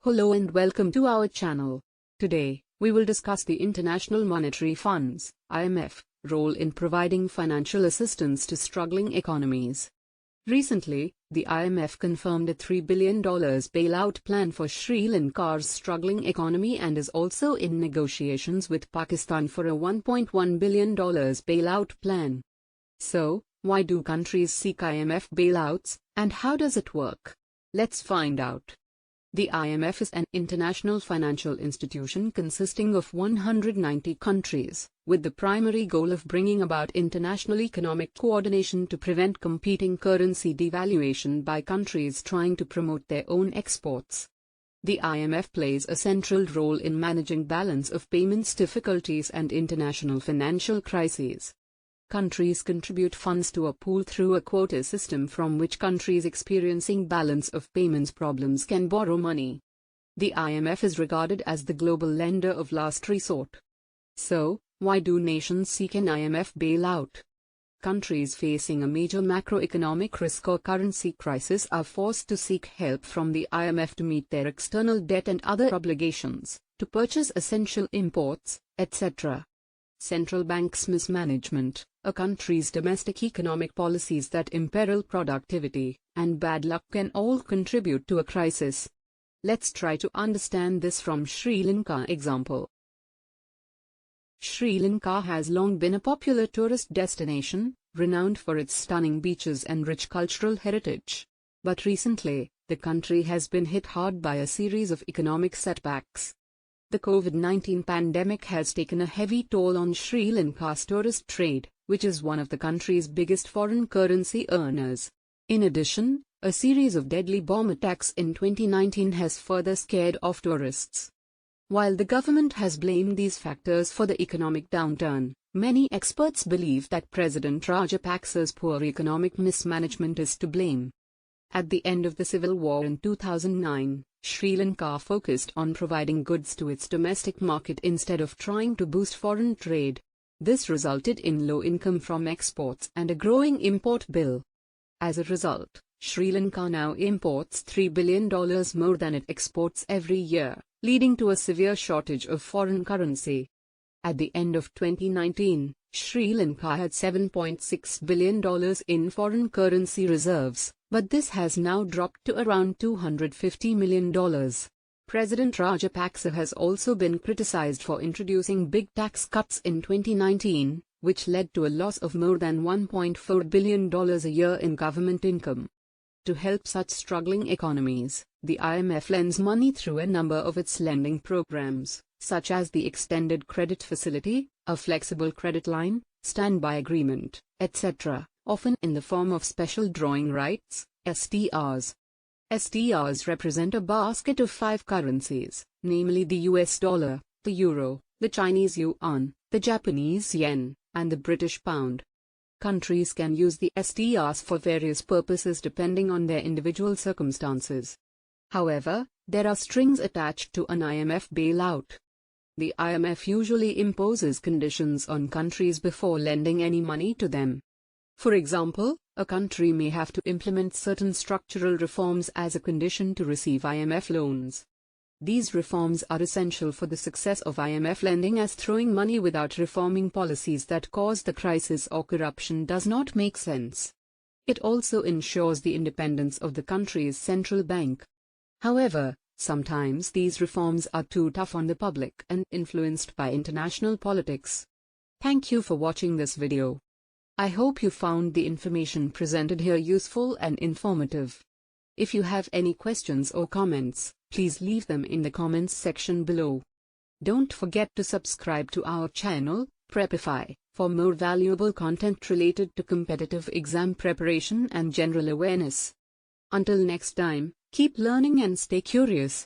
Hello and welcome to our channel. Today, we will discuss the International Monetary Fund's (IMF) role in providing financial assistance to struggling economies. Recently, the IMF confirmed a $3 billion bailout plan for Sri Lanka's struggling economy and is also in negotiations with Pakistan for a $1.1 billion bailout plan. So, why do countries seek IMF bailouts, and how does it work? Let's find out. The IMF is an international financial institution consisting of 190 countries, with the primary goal of bringing about international economic coordination to prevent competing currency devaluation by countries trying to promote their own exports. The IMF plays a central role in managing balance of payments difficulties and international financial crises. Countries contribute funds to a pool through a quota system from which countries experiencing balance of payments problems can borrow money. The IMF is regarded as the global lender of last resort. So, why do nations seek an IMF bailout? Countries facing a major macroeconomic risk or currency crisis are forced to seek help from the IMF to meet their external debt and other obligations, to purchase essential imports, etc. Central banks' mismanagement, a country's domestic economic policies that imperil productivity, and bad luck can all contribute to a crisis. Let's try to understand this from Sri Lanka example. Sri Lanka has long been a popular tourist destination, renowned for its stunning beaches and rich cultural heritage. But recently, the country has been hit hard by a series of economic setbacks. The COVID-19 pandemic has taken a heavy toll on Sri Lanka's tourist trade, which is one of the country's biggest foreign currency earners. In addition, a series of deadly bomb attacks in 2019 has further scared off tourists. While the government has blamed these factors for the economic downturn, many experts believe that President Rajapaksa's poor economic mismanagement is to blame. At the end of the civil war in 2009, Sri Lanka focused on providing goods to its domestic market instead of trying to boost foreign trade. This resulted in low income from exports and a growing import bill. As a result, Sri Lanka now imports $3 billion more than it exports every year, leading to a severe shortage of foreign currency. At the end of 2019, Sri Lanka had $7.6 billion in foreign currency reserves, but this has now dropped to around $250 million. President Rajapaksa has also been criticized for introducing big tax cuts in 2019, which led to a loss of more than $1.4 billion a year in government income. To help such struggling economies, the IMF lends money through a number of its lending programs, such as the Extended Credit Facility, a flexible credit line, standby agreement, etc., often in the form of special drawing rights, SDRs. SDRs represent a basket of 5 currencies, namely the US dollar, the euro, the Chinese yuan, the Japanese yen, and the British pound. Countries can use the SDRs for various purposes depending on their individual circumstances. However, there are strings attached to an IMF bailout. The IMF usually imposes conditions on countries before lending any money to them. For example, a country may have to implement certain structural reforms as a condition to receive IMF loans. These reforms are essential for the success of IMF lending, as throwing money without reforming policies that cause the crisis or corruption does not make sense. It also ensures the independence of the country's central bank. However, sometimes these reforms are too tough on the public and influenced by international politics. Thank you for watching this video. I hope you found the information presented here useful and informative. If you have any questions or comments, please leave them in the comments section below. Don't forget to subscribe to our channel, Prepify, for more valuable content related to competitive exam preparation and general awareness. Until next time, keep learning and stay curious.